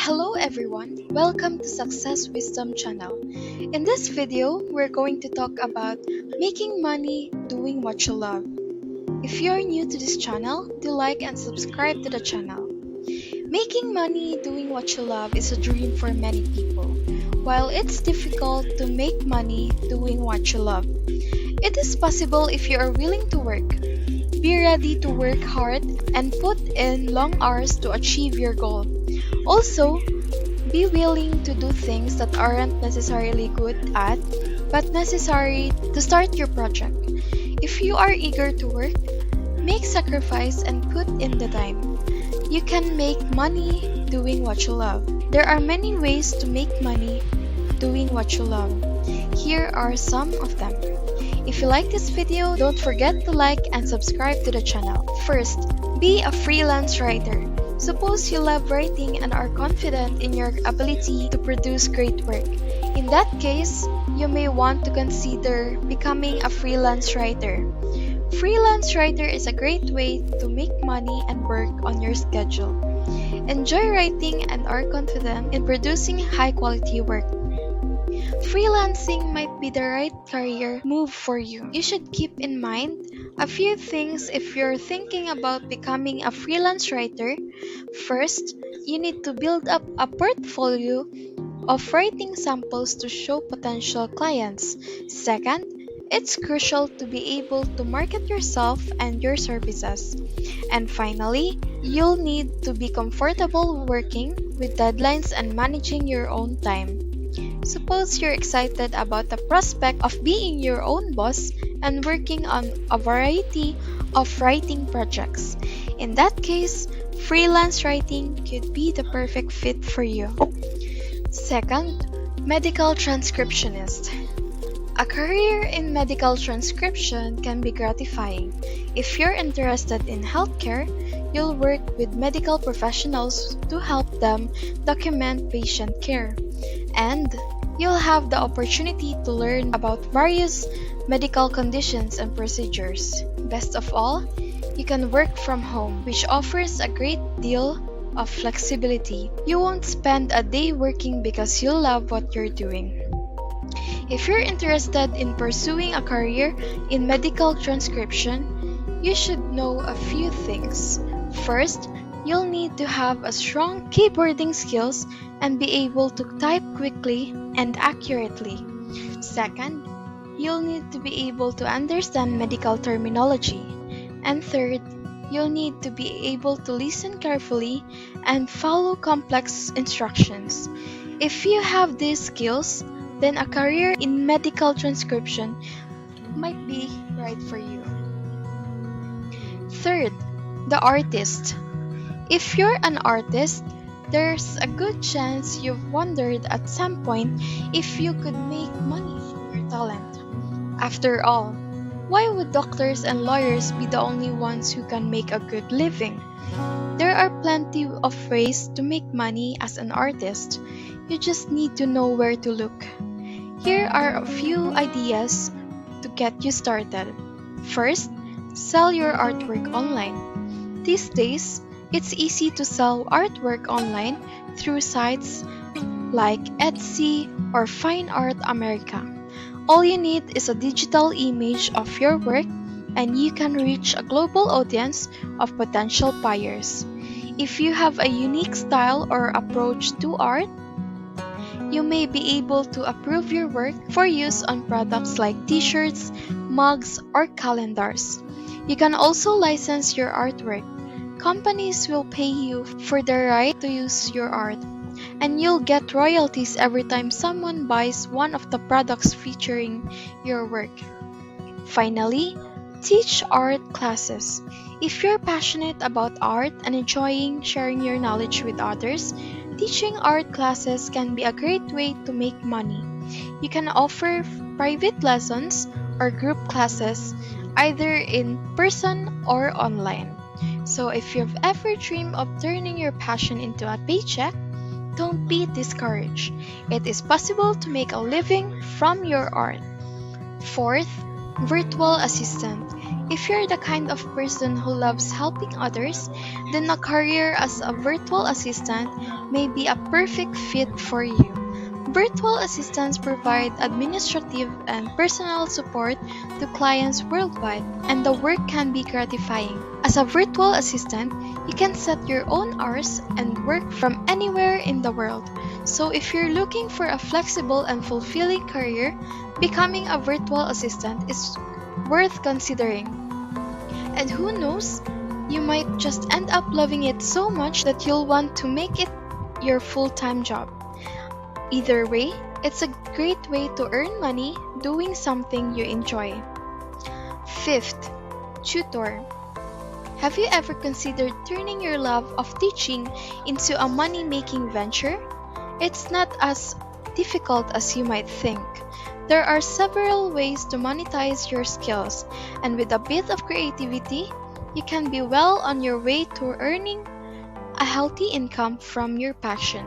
Hello everyone, welcome to Success Wisdom channel. In this video, we're going to talk about making money doing what you love. If you're new to this channel, do like and subscribe to the channel. Making money doing what you love is a dream for many people. While it's difficult to make money doing what you love, it is possible if you are willing to work. Be ready to work hard and put in long hours to achieve your goal. Also, be willing to do things that aren't necessarily good at, but necessary to start your project. If you are eager to work, make sacrifice and put in the time. You can make money doing what you love. There are many ways to make money doing what you love. Here are some of them. If you like this video, don't forget to like and subscribe to the channel. First, be a freelance writer. Suppose you love writing and are confident in your ability to produce great work. In that case, you may want to consider becoming a freelance writer. Freelance writer is a great way to make money and work on your schedule. Enjoy writing and are confident in producing high-quality work. Freelancing might be the right career move for you. You should keep in mind a few things if you're thinking about becoming a freelance writer. First, you need to build up a portfolio of writing samples to show potential clients. Second, it's crucial to be able to market yourself and your services. And finally, you'll need to be comfortable working with deadlines and managing your own time. Suppose you're excited about the prospect of being your own boss and working on a variety of writing projects. In that case, freelance writing could be the perfect fit for you. Second, medical transcriptionist. A career in medical transcription can be gratifying. If you're interested in healthcare, you'll work with medical professionals to help them document patient care. And you'll have the opportunity to learn about various medical conditions and procedures. Best of all, you can work from home, which offers a great deal of flexibility. You won't spend a day working because you love what you're doing. If you're interested in pursuing a career in medical transcription, you should know a few things. First, you'll need to have a strong keyboarding skills and be able to type quickly and accurately. Second, you'll need to be able to understand medical terminology. And third, you'll need to be able to listen carefully and follow complex instructions. If you have these skills, then a career in medical transcription might be right for you. Third, the artist. If you're an artist, there's a good chance you've wondered at some point if you could make money from your talent. After all, why would doctors and lawyers be the only ones who can make a good living? There are plenty of ways to make money as an artist. You just need to know where to look. Here are a few ideas to get you started. First, sell your artwork online. These days, it's easy to sell artwork online through sites like Etsy or Fine Art America. All you need is a digital image of your work and you can reach a global audience of potential buyers. If you have a unique style or approach to art, you may be able to approve your work for use on products like t-shirts, mugs, or calendars. You can also license your artwork. Companies will pay you for the right to use your art, and you'll get royalties every time someone buys one of the products featuring your work. Finally, teach art classes. If you're passionate about art and enjoying sharing your knowledge with others, teaching art classes can be a great way to make money. You can offer private lessons or group classes, either in person or online. So if you've ever dreamed of turning your passion into a paycheck, don't be discouraged. It is possible to make a living from your art. Fourth, virtual assistant. If you're the kind of person who loves helping others, then a career as a virtual assistant may be a perfect fit for you. Virtual assistants provide administrative and personal support to clients worldwide, and the work can be gratifying. As a virtual assistant, you can set your own hours and work from anywhere in the world. So if you're looking for a flexible and fulfilling career, becoming a virtual assistant is worth considering. And who knows, you might just end up loving it so much that you'll want to make it your full-time job. Either way, it's a great way to earn money doing something you enjoy. Fifth, tutor. Have you ever considered turning your love of teaching into a money-making venture? It's not as difficult as you might think. There are several ways to monetize your skills, and with a bit of creativity, you can be well on your way to earning a healthy income from your passion.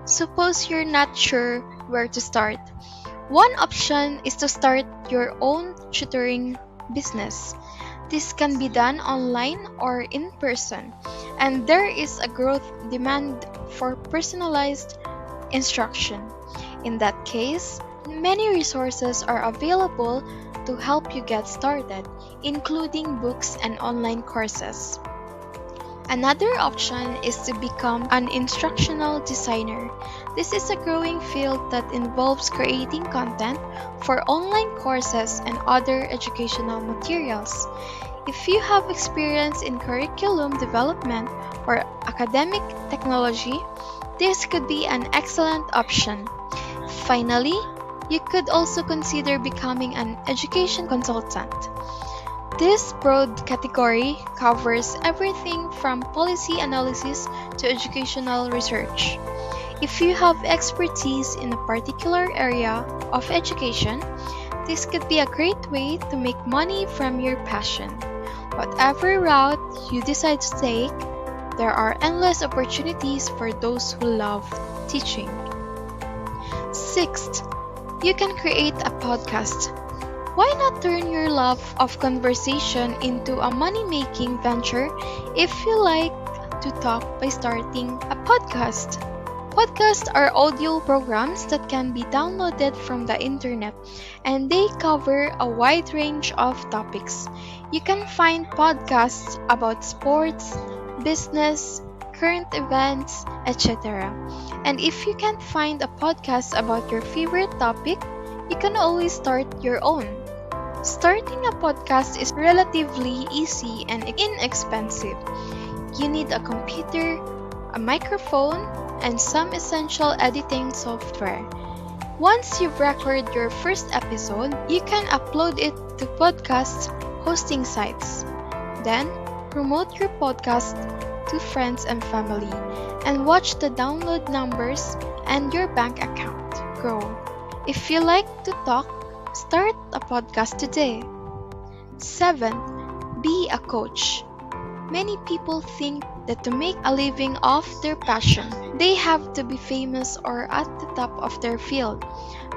Suppose you're not sure where to start. One option is to start your own tutoring business. This can be done online or in person, and there is a growth demand for personalized instruction. In that case, many resources are available to help you get started, including books and online courses. Another option is to become an instructional designer. This is a growing field that involves creating content for online courses and other educational materials. If you have experience in curriculum development or academic technology, this could be an excellent option. Finally, you could also consider becoming an education consultant. This broad category covers everything from policy analysis to educational research. If you have expertise in a particular area of education, this could be a great way to make money from your passion. Whatever route you decide to take, there are endless opportunities for those who love teaching. Sixth, you can create a podcast. Why not turn your love of conversation into a money-making venture if you like to talk by starting a podcast? Podcasts are audio programs that can be downloaded from the internet, and they cover a wide range of topics. You can find podcasts about sports, business, current events, etc. And if you can't find a podcast about your favorite topic, you can always start your own. Starting a podcast is relatively easy and inexpensive. You need a computer, a microphone, and some essential editing software. Once you've recorded your first episode, you can upload it to podcast hosting sites. Then, promote your podcast to friends and family, and watch the download numbers and your bank account grow. If you like to talk, start a podcast today. 7. Be a coach. Many people think that to make a living off their passion, they have to be famous or at the top of their field.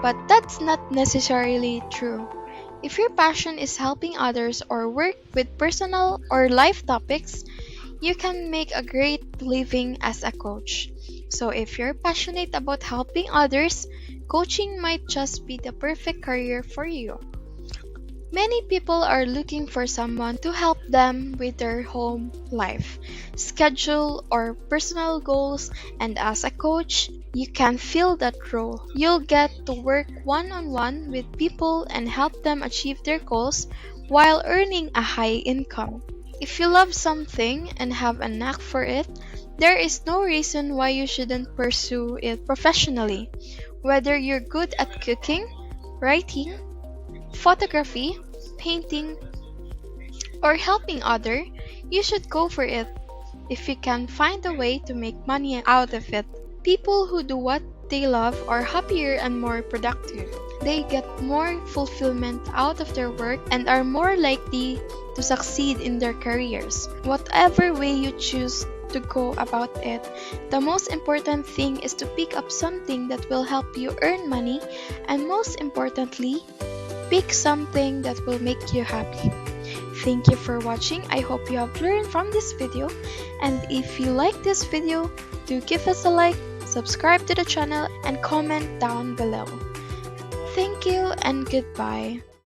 But that's not necessarily true. If your passion is helping others or work with personal or life topics, you can make a great living as a coach. So if you're passionate about helping others, coaching might just be the perfect career for you. Many people are looking for someone to help them with their home life, schedule, or personal goals, and as a coach, you can fill that role. You'll get to work one-on-one with people and help them achieve their goals while earning a high income. If you love something and have a knack for it, there is no reason why you shouldn't pursue it professionally. Whether you're good at cooking, writing, photography, painting, or helping others, you should go for it if you can find a way to make money out of it. People who do what they love are happier and more productive. They get more fulfillment out of their work and are more likely to succeed in their careers. Whatever way you choose to go about it, the most important thing is to pick up something that will help you earn money, and most importantly, pick something that will make you happy. Thank you for watching. I hope you have learned from this video, and if you like this video, do give us a like, subscribe to the channel, and comment down below. Thank you and goodbye.